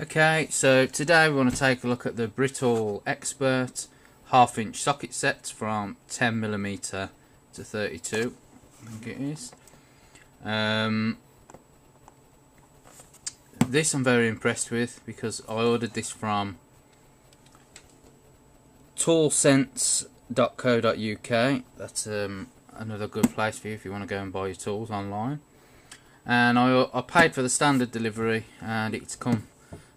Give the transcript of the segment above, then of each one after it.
Okay, so today we want to take a look at the Britool Expert half-inch socket sets from 10mm to 32, I think it is. This I'm very impressed with because I ordered this from toolsense.co.uk. That's another good place for you if you want to go and buy your tools online. And I paid for the standard delivery, and it's come.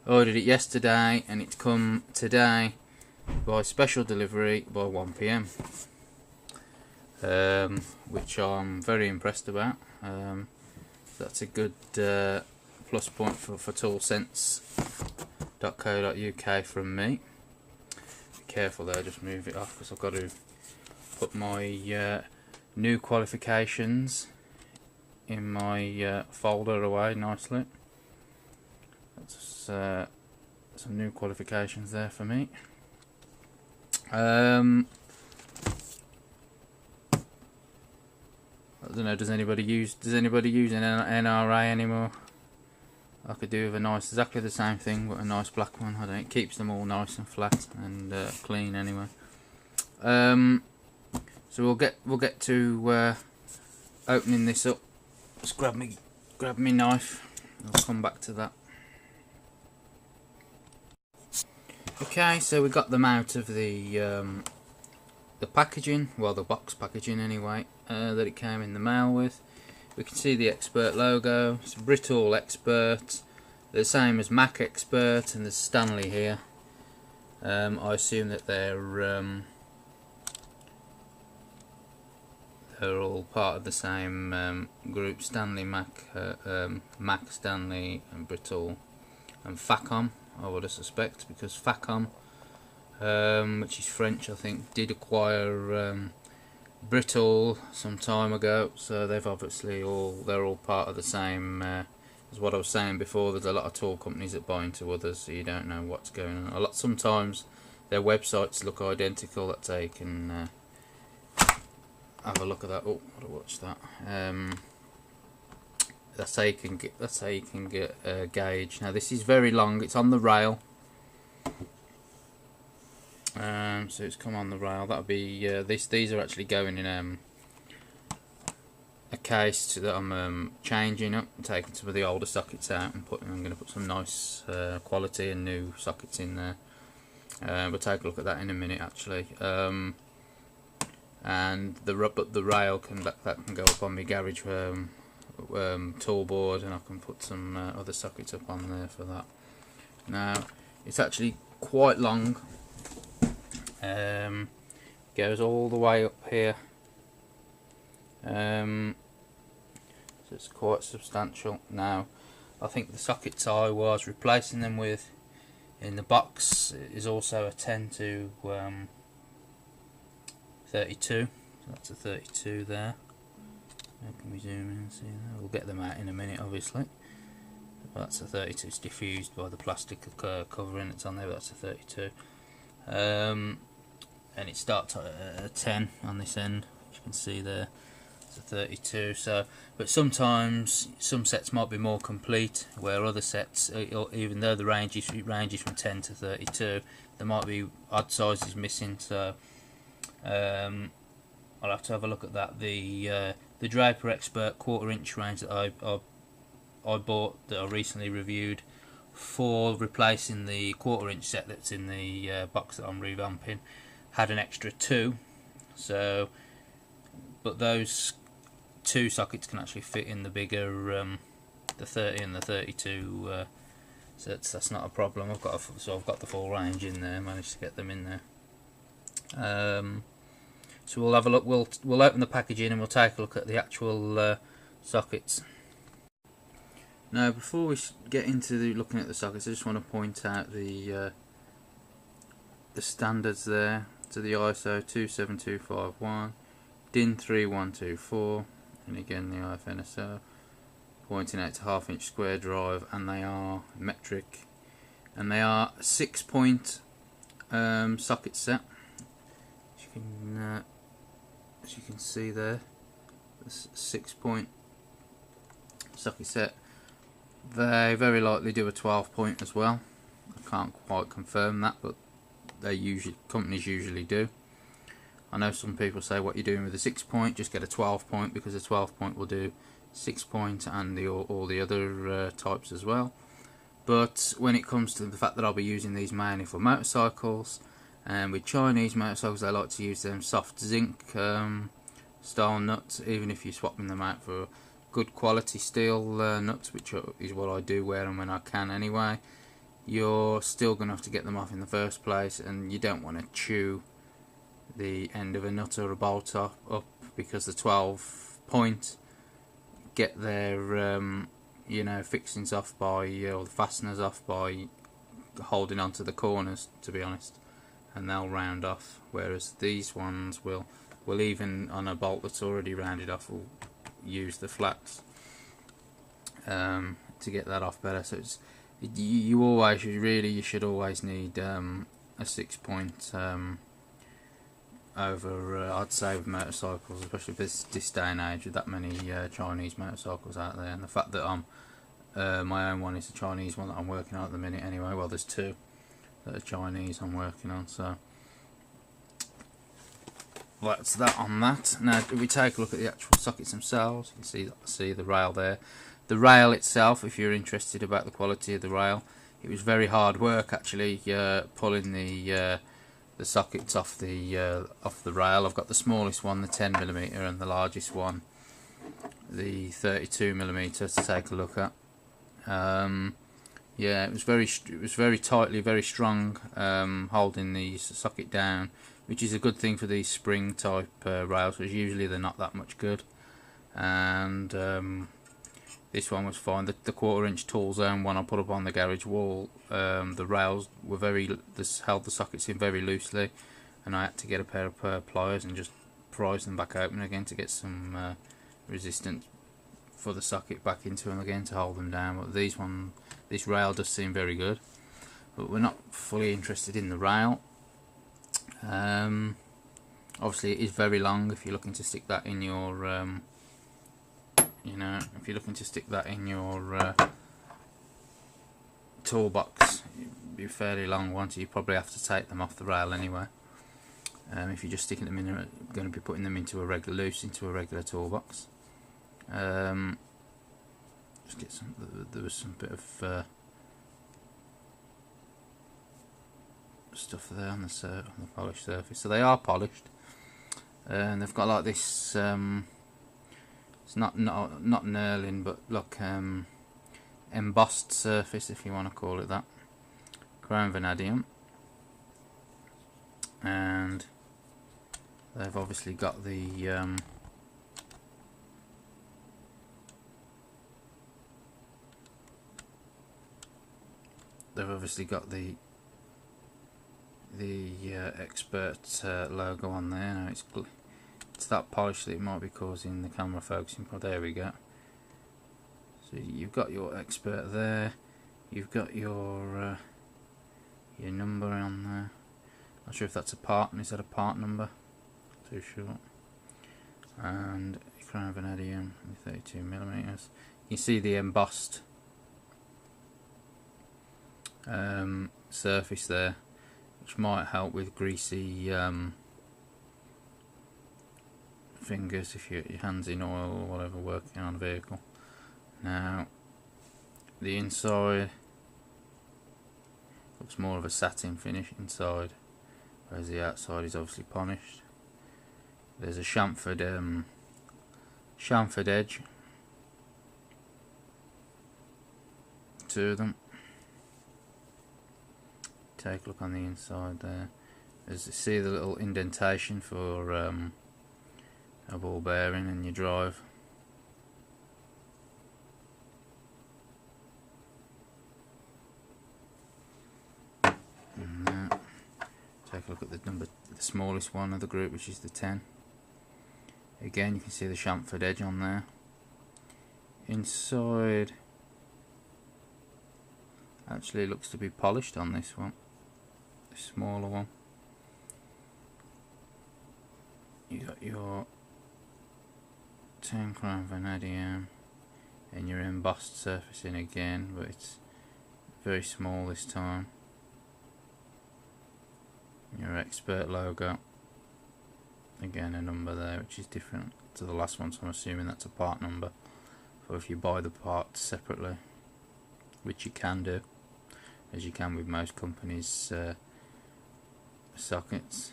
I ordered it yesterday and it's come today by special delivery by 1 PM, which I'm very impressed about. That's a good plus point for toolsense.co.uk from me. Be careful there, just move it off because I've got to put my new qualifications in my folder away nicely. That's some new qualifications there for me. I don't know. Does anybody use an NRA anymore? I could do with a nice, exactly the same thing, but a nice black one. I don't. It keeps them all nice and flat and clean anyway. So we'll get to opening this up. Just grab me knife. I'll come back to that. Okay, so we got them out of the packaging, well, the box packaging anyway, that it came in the mail with. We can see the Expert logo. It's Britool Expert. They're the same as Mac Expert, and there's Stanley here. I assume that they're all part of the same group. Stanley, Mac, Stanley, and Britool, and Facom, I would suspect, because Facom, which is French, I think, did acquire Britool some time ago, so they've obviously they're all part of the same. As what I was saying before, there's a lot of tool companies that buy into others, so you don't know what's going on. Sometimes their websites look identical. That's how you can have a look at that. Oh, I'll watch that. That's how you can get a gauge. Now this is very long. It's on the rail. So it's come on the rail. That'll be these are actually going in a case that I'm changing up, taking some of the older sockets out and I'm going to put some nice quality and new sockets in there. We'll take a look at that in a minute actually. And the rail can go up on my garage tool board, and I can put some other sockets up on there for that. Now it's actually quite long. Goes all the way up here, so it's quite substantial. Now I think the sockets I was replacing them with in the box is also a 10 to 32, so that's a 32 there. How can we zoom in and see that? We'll get them out in a minute obviously. That's a 32, it's diffused by the plastic covering that's on there, but that's a 32. And it starts at a 10 on this end, as you can see there. It's a 32. So, but sometimes some sets might be more complete, where other sets, even though the ranges from 10 to 32, there might be odd sizes missing. So I'll have to have a look at that. The Britool Expert 1/4 inch range that I bought, that I recently reviewed, for replacing the 1/4 inch set that's in the box that I'm revamping, had an extra 2. So, but those 2 sockets can actually fit in the bigger, the 30 and the 32. So that's not a problem. I've got the full range in there. Managed to get them in there. So we'll have a look. We'll open the packaging and we'll take a look at the actual sockets. Now, before we get into looking at the sockets, I just want to point out the standards there. To the ISO 27251, DIN 3124, and again the IFNSO, pointing out to 1/2 inch square drive, and they are metric, and they are 6-point socket set. As you can see there, this 6-point socket set. They very likely do a 12-point as well. I can't quite confirm that, but companies usually do. I know some people say what you're doing with a 6-point, just get a 12-point, because a 12-point will do 6-point and all the other types as well. But when it comes to the fact that I'll be using these mainly for motorcycles, and with Chinese motorcycles they like to use them soft zinc style nuts, even if you're swapping them out for good quality steel nuts, which is what I do wear them when I can anyway. You're still going to have to get them off in the first place, and you don't want to chew the end of a nut or a bolt up, because the 12-point get their fixings off by, or the fasteners off by holding onto the corners, to be honest, and they'll round off, whereas these ones will even on a bolt that's already rounded off, will use the flats to get that off better. So you should always need a 6-point over I'd say with motorcycles, especially this day and age with that many Chinese motorcycles out there, and the fact that my own one is a Chinese one that I'm working on at the minute anyway. Well, there's 2 that are Chinese I'm working on, so that's that on that. Now if we take a look at the actual sockets themselves, you can see the rail there. The rail itself, if you're interested about the quality of the rail, it was very hard work actually pulling the sockets off the rail. I've got the smallest one, the 10mm, and the largest one, the 32mm, to take a look at. Yeah, it was very tightly, very strong, holding the socket down, which is a good thing for these spring type rails, which usually they're not that much good. And this one was fine. The 1/4-inch tool zone one I put up on the garage wall, the rails were held the sockets in very loosely, and I had to get a pair of pliers and just prise them back open again to get some resistance for the socket back into them again to hold them down. But this rail does seem very good, but we're not fully interested in the rail. Obviously it is very long if you're looking to stick that in your if you're looking to stick that in your toolbox, it'd be a fairly long one, so you probably have to take them off the rail anyway. If you're just sticking them in, going to be putting them into a regular toolbox. Just get some. There was some bit of stuff there on the polished surface, so they are polished, and they've got like this. It's not knurling, but look, embossed surface, if you want to call it that. Chrome vanadium, and they've obviously got the Expert logo on there. Now it's that polished that it might be causing the camera focusing. But there we go. So you've got your Expert there. You've got your number on there. Not sure if that's a part. Is that a part number? Not too sure. And chrome vanadium, 32mm. You can see the embossed surface there, which might help with greasy fingers if your hands in oil or whatever working on a vehicle. Now the inside looks more of a satin finish inside, whereas the outside is obviously polished. There's a chamfered edge to them. Take a look on the inside there. As you see the little indentation for a ball bearing in your drive. And take a look at the smallest one of the group, which is the 10. Again, you can see the chamfered edge on there. Inside actually looks to be polished on this one, the smaller one. You got your 10 chrome vanadium and your embossed surfacing again, but it's very small this time. your Expert logo. Again, a number there which is different to the last one, so I'm assuming that's a part number. So if you buy the parts separately, which you can do, as you can with most companies' sockets.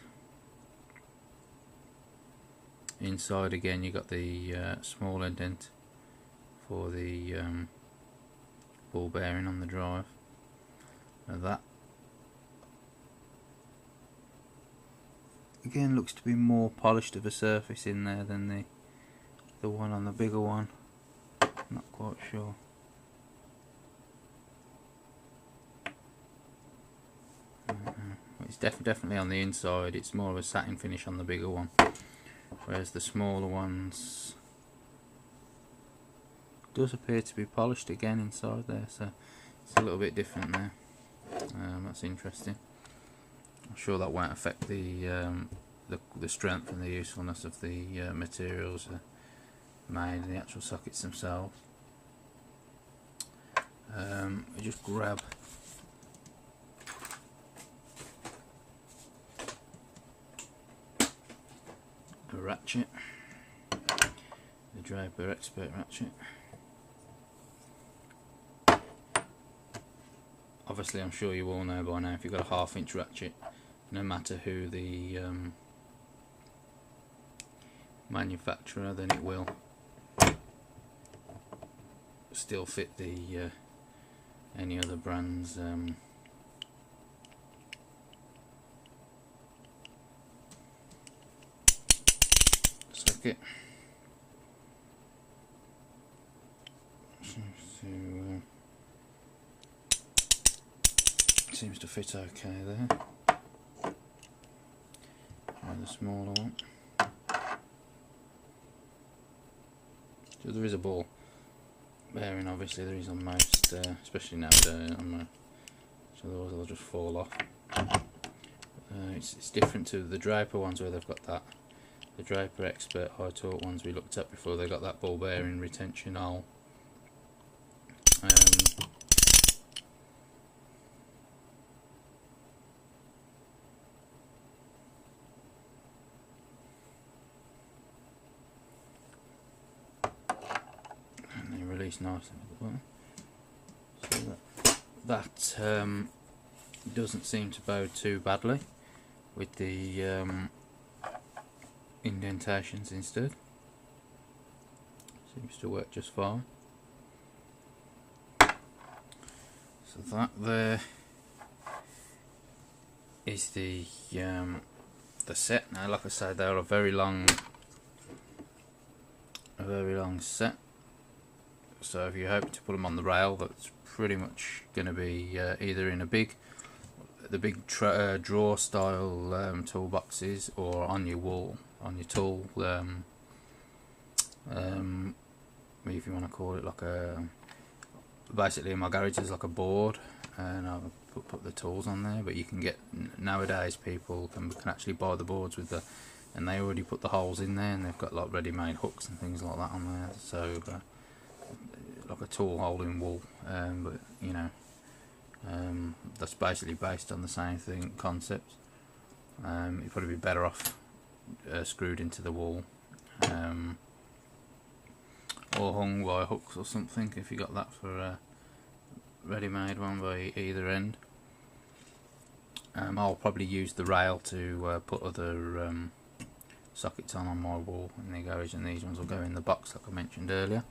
Inside again you got the small indent for the ball bearing on the drive. Now that again looks to be more polished of a surface in there than the one on the bigger one. Not quite sure. It's definitely on the inside. It's more of a satin finish on the bigger one, whereas the smaller ones does appear to be polished again inside there. So it's a little bit different there. That's interesting. I'm sure that won't affect the strength and the usefulness of the materials made in the actual sockets themselves. I just grab a ratchet, the Britool Expert ratchet. Obviously, I'm sure you all know by now, if you've got a 1/2 inch ratchet, no matter who the manufacturer, then it will still fit the any other brand's socket. Seems to fit okay there. Try the smaller one. So there is a ball bearing, obviously there is on most, especially nowadays, so those will just fall off. It's different to the Draper ones where they've got that. The Britool Expert high torque ones we looked at before, they got that ball bearing retention hole. Release nicely as well. So that doesn't seem to bow too badly with the indentations instead. Seems to work just fine. So that there is the set. Now, like I said, they're a very long set. So if you hope to put them on the rail, that's pretty much going to be either in the big drawer style toolboxes, or on your wall, on your tool, if you want to call it, like basically in my garage there's like a board, and I'll put the tools on there. But you can get, nowadays people can actually buy the boards with and they already put the holes in there, and they've got like ready-made hooks and things like that on there. So like a tool holding wool, but you know, that's basically based on the same thing concept. You'd probably be better off screwed into the wall, or hung by hooks or something if you got that for a ready-made one by either end. I'll probably use the rail to put other sockets on my wall in the garage, and these ones will go in the box like I mentioned earlier.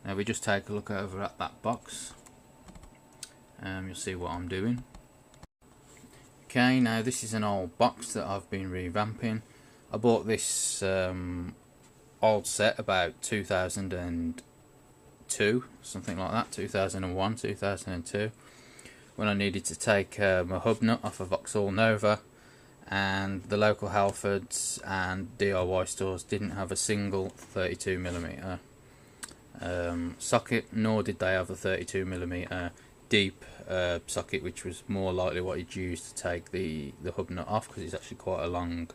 Now we just take a look over at that box, you'll see what I'm doing. Okay, now this is an old box that I've been revamping. I bought this old set about 2002, something like that, 2001, 2002, when I needed to take my hub nut off a Vauxhall Nova, and the local Halfords and DIY stores didn't have a single 32mm socket, nor did they have a 32mm deep socket, which was more likely what you'd use to take the hub nut off, because it's actually quite a long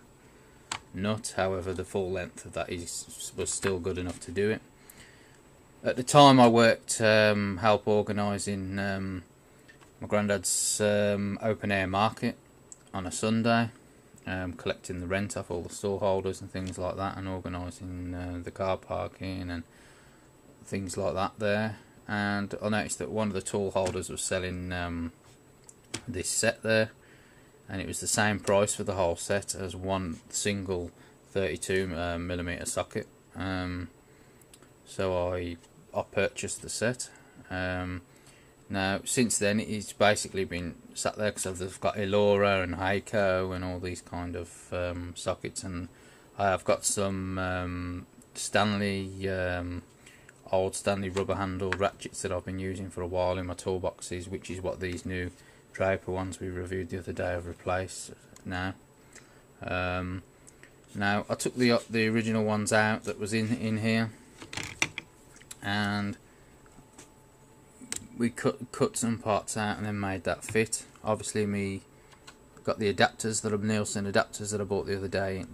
nut. However, the full length of that was still good enough to do it. At the time I worked help organising my granddad's open air market on a Sunday, collecting the rent off all the stall holders and things like that, and organising the car parking and things like that there. And I noticed that one of the tool holders was selling this set there, and it was the same price for the whole set as one single 32mm socket. So I purchased the set. Now since then it's basically been sat there because I've got Elora and Heiko and all these kind of sockets, and I have got some Stanley old Stanley rubber handled ratchets that I've been using for a while in my toolboxes, which is what these new Draper ones we reviewed the other day have replaced now. Now I took the original ones out that was in here, and we cut some parts out and then made that fit. Obviously me got the adapters that are Nielsen adapters that I bought the other day,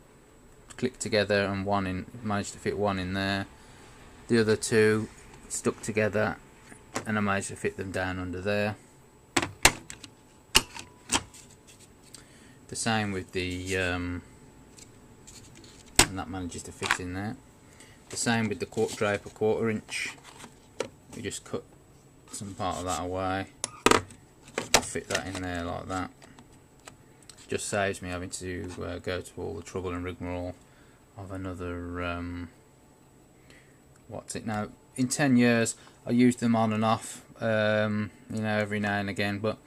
clicked together, and managed to fit one in there. The other two stuck together and I managed to fit them down under there. The same with the and that manages to fit in there. The same with the Draper 1/4 inch. We just cut some part of that away, fit that in there like that. Just saves me having to go to all the trouble and rigmarole of another what's it now. In 10 years I used them on and off, you know, every now and again, but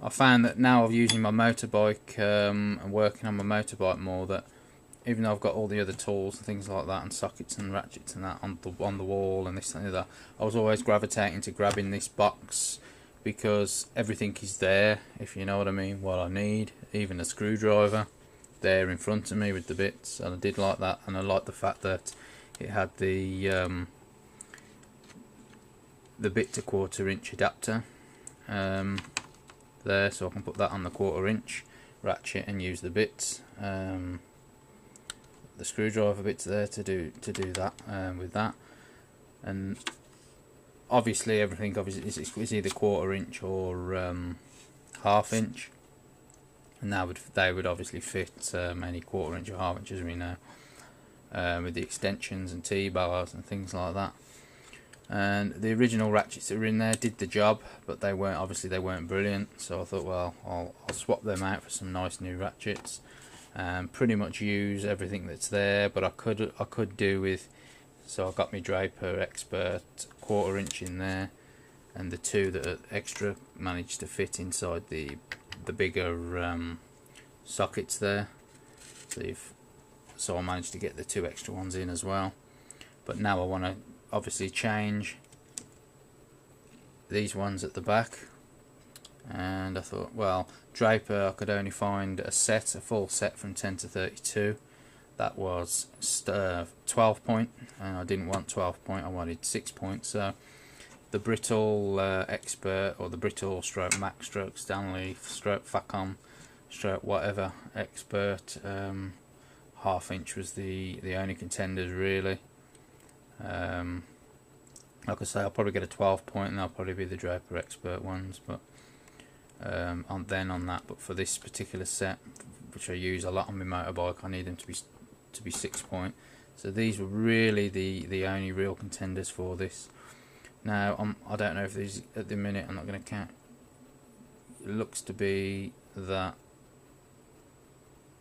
I found that now I'm using my motorbike and working on my motorbike more, that even though I've got all the other tools and things like that and sockets and ratchets and that on the wall and this and that, I was always gravitating to grabbing this box because everything is there, if you know what I mean, what I need, even a screwdriver there in front of me with the bits. And I did like that, and I like the fact that it had the bit to 1/4 inch adapter there, so I can put that on the 1/4 inch ratchet and use the bits, the screwdriver bits there to do that with that. And obviously everything is either 1/4 inch or 1/2 inch, and they would obviously fit any 1/4 inch or 1/2 inch, as we know, with the extensions and T-bars and things like that. And the original ratchets that were in there did the job, but they weren't brilliant, so I thought, well, I'll swap them out for some nice new ratchets and pretty much use everything that's there. But I could do with, so I got my Draper Expert 1/4 inch in there, and the two that are extra managed to fit inside the bigger sockets there. So I managed to get the two extra ones in as well. But now I want to obviously change these ones at the back, and I thought, well, Draper I could only find a full set from 10 to 32 that was 12 point, and I didn't want 12 point, I wanted 6 point. So the Britool Expert, or the Britool stroke Mac stroke Stanley stroke Facom stroke whatever Expert 1/2 inch was the only contenders really. Like I say, I'll probably get a 12 point, and that'll probably be the Draper Expert ones, but on that. But for this particular set, which I use a lot on my motorbike, I need them to be 6 point. So these were really the only real contenders for this. Now I don't know if these at the minute, I'm not going to count. It looks to be that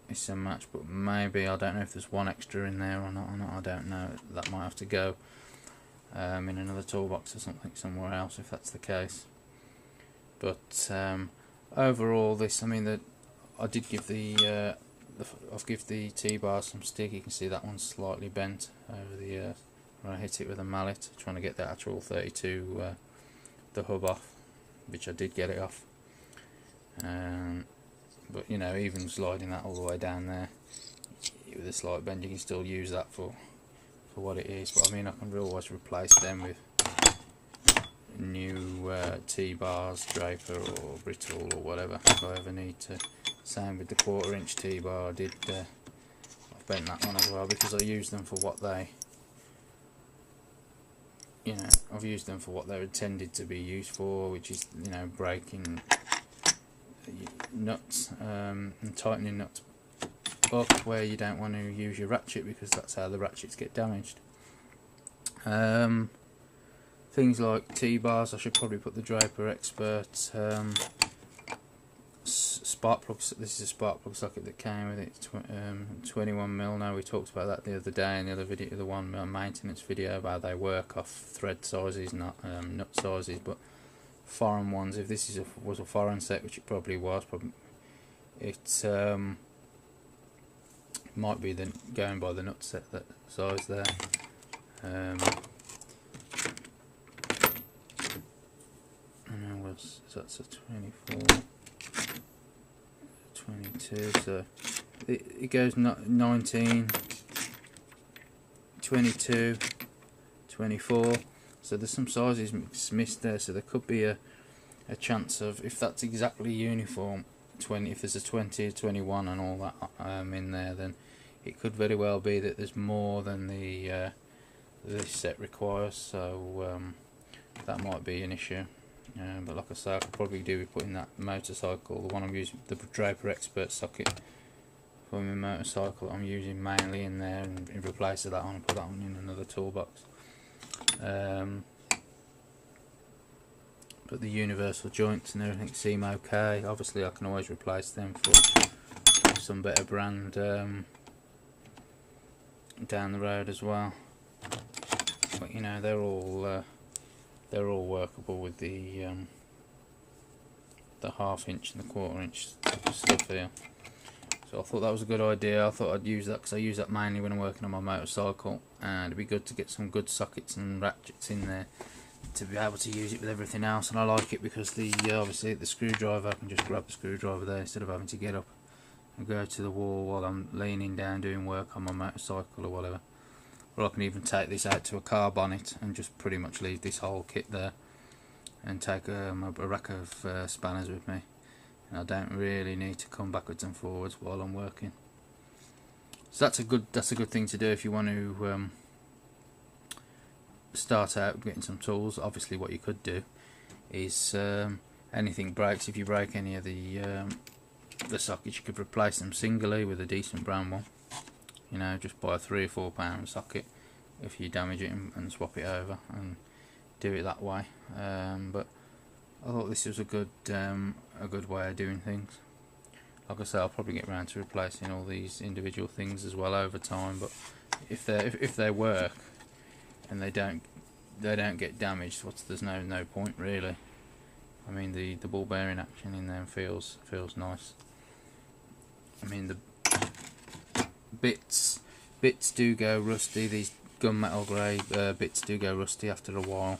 it's a match, but maybe, I don't know if there's one extra in there or not. I don't know. That might have to go in another toolbox or something somewhere else if that's the case. But overall, this, I mean, that I did give I've give the T-bar some stick. You can see that one's slightly bent over the when I hit it with a mallet, trying to get the actual 32 the hub off, which I did get it off. But you know, even sliding that all the way down there with a slight bend, you can still use that for what it is. But I mean, I can always replace them with new T-bars, Draper or Britool or whatever if I ever need to. Same with the 1/4 inch T-bar. I've bent that one as well because I use them for what they, you know, I've used them for what they're intended to be used for, which is, you know, breaking nuts and tightening nuts up where you don't want to use your ratchet, because that's how the ratchets get damaged. Things like T-bars, I should probably put the Britool Expert spark plug. This is a spark plug socket that came with it, 21mm. Now, we talked about that the other day in the other video, the one maintenance video, about how they work off thread sizes, not nut sizes, but foreign ones. If this was a foreign set, which it probably was, it might be going by the nut set, that size there. That's a 24, 22, so it goes 19, 22, 24, so there's some sizes missed there, so there could be a chance of, if that's exactly uniform, if there's a 20, 21 and all that in there, then it could very well be that there's more than this set requires, so that might be an issue. But like I say, I could probably do with putting that motorcycle, the one I'm using, the Britool Expert socket for my motorcycle I'm using mainly, in there, and in replace of that one, I'll put that one in another toolbox. But the universal joints and everything seem okay. Obviously I can always replace them for some better brand down the road as well. But you know, they're all workable with the 1/2 inch and the 1/4 inch stuff here. So I thought that was a good idea. I thought I'd use that because I use that mainly when I'm working on my motorcycle, and it'd be good to get some good sockets and ratchets in there to be able to use it with everything else. And I like it because obviously the screwdriver, I can just grab the screwdriver there instead of having to get up and go to the wall while I'm leaning down doing work on my motorcycle or whatever. Or I can even take this out to a car bonnet and just pretty much leave this whole kit there, and take a rack of spanners with me, and I don't really need to come backwards and forwards while I'm working. So that's a good thing to do if you want to start out getting some tools. Obviously what you could do is anything breaks, if you break any of the sockets, you could replace them singly with a decent brand one. You know, just buy a £3 or £4 socket if you damage it, and swap it over and do it that way. But I thought this was a good way of doing things. Like I say, I'll probably get around to replacing all these individual things as well over time. But if they work and they don't get damaged, there's no point really. I mean, the ball bearing action in them feels nice. I mean, the bits do go rusty. These gunmetal grey bits do go rusty after a while.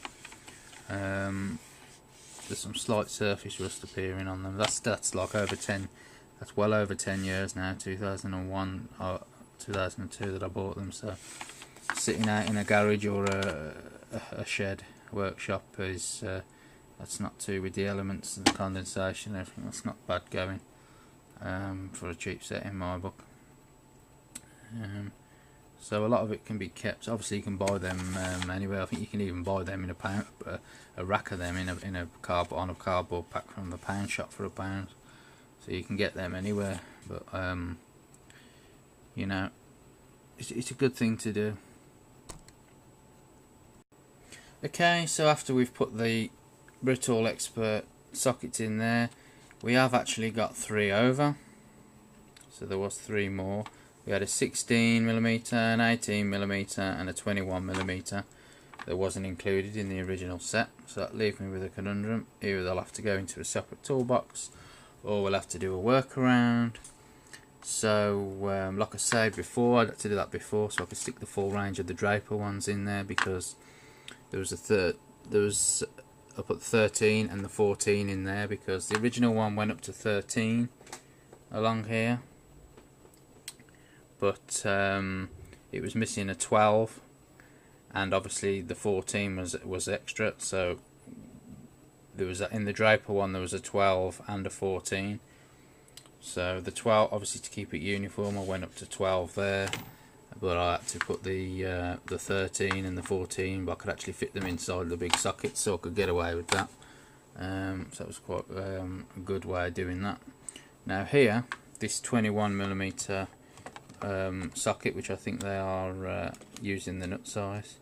There's some slight surface rust appearing on them. That's like over 10. That's well over 10 years now. 2001 or 2002 that I bought them. So sitting out in a garage or a shed workshop is that's not too, with the elements and the condensation and everything, that's not bad going for a cheap set in my book. So a lot of it can be kept. Obviously you can buy them anywhere. I think you can even buy them in a rack of them on a cardboard pack from the pound shop for £1. So you can get them anywhere. But you know, it's a good thing to do. Okay, so after we've put the Britool Expert sockets in there, we have actually got 3 over. So there was 3 more. We had a 16mm, an 18mm and a 21mm that wasn't included in the original set. So that leaves me with a conundrum. Either they'll have to go into a separate toolbox, or we'll have to do a workaround. So like I said before, I'd have to do that before so I could stick the full range of the Draper ones in there, because there was I put 13 and the 14 in there because the original one went up to 13 along here, but it was missing a 12, and obviously the 14 was extra, so there was in the Draper one there was a 12 and a 14. So the 12, obviously to keep it uniform, I went up to 12 there, but I had to put the 13 and the 14, but I could actually fit them inside the big socket, so I could get away with that. So that was quite a good way of doing that. Now here, this 21mm socket, which I think they are using the nut size,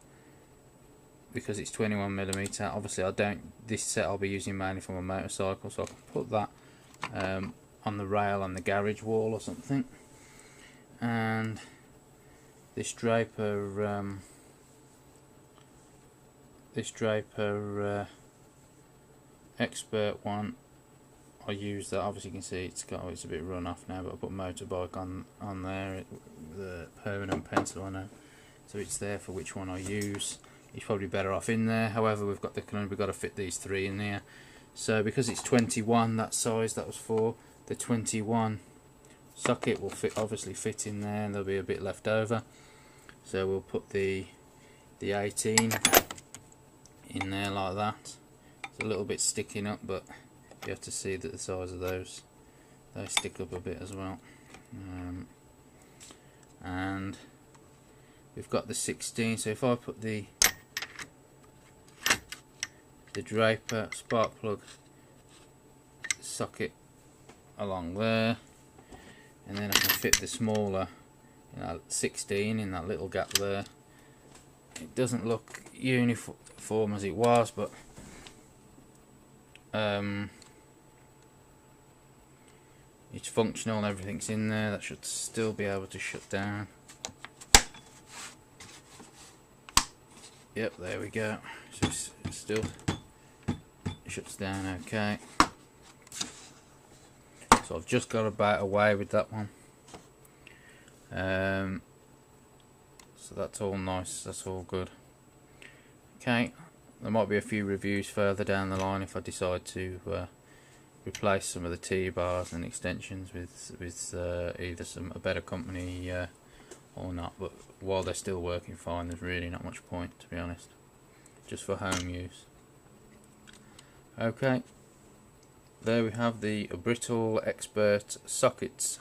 because it's 21mm. Obviously, this set I'll be using mainly for my motorcycle, so I can put that on the rail on the garage wall or something. And this Draper Expert one, I use that. Obviously you can see it's a bit run off now, but I put motorbike on there with a permanent pencil on it, so it's there for which one I use. It's probably better off in there. However, we've got to fit these 3 in there. So because it's 21, that size that was for, the 21 socket will obviously fit in there, and there'll be a bit left over. So we'll put the 18 in there like that. It's a little bit sticking up, but you have to see that the size of those, they stick up a bit as well. And we've got the 16, so if I put the Draper spark plug socket along there, and then I can fit the smaller 16 in that little gap there. It doesn't look uniform as it was, but it's functional and everything's in there. That should still be able to shut down. Yep, there we go. So it still shuts down okay. So I've just got about away with that one. So that's all nice, that's all good. Okay, there might be a few reviews further down the line if I decide to replace some of the T-bars and extensions with either a better company or not. But while they're still working fine, there's really not much point, to be honest, just for home use. Okay, there we have the Britool Expert sockets.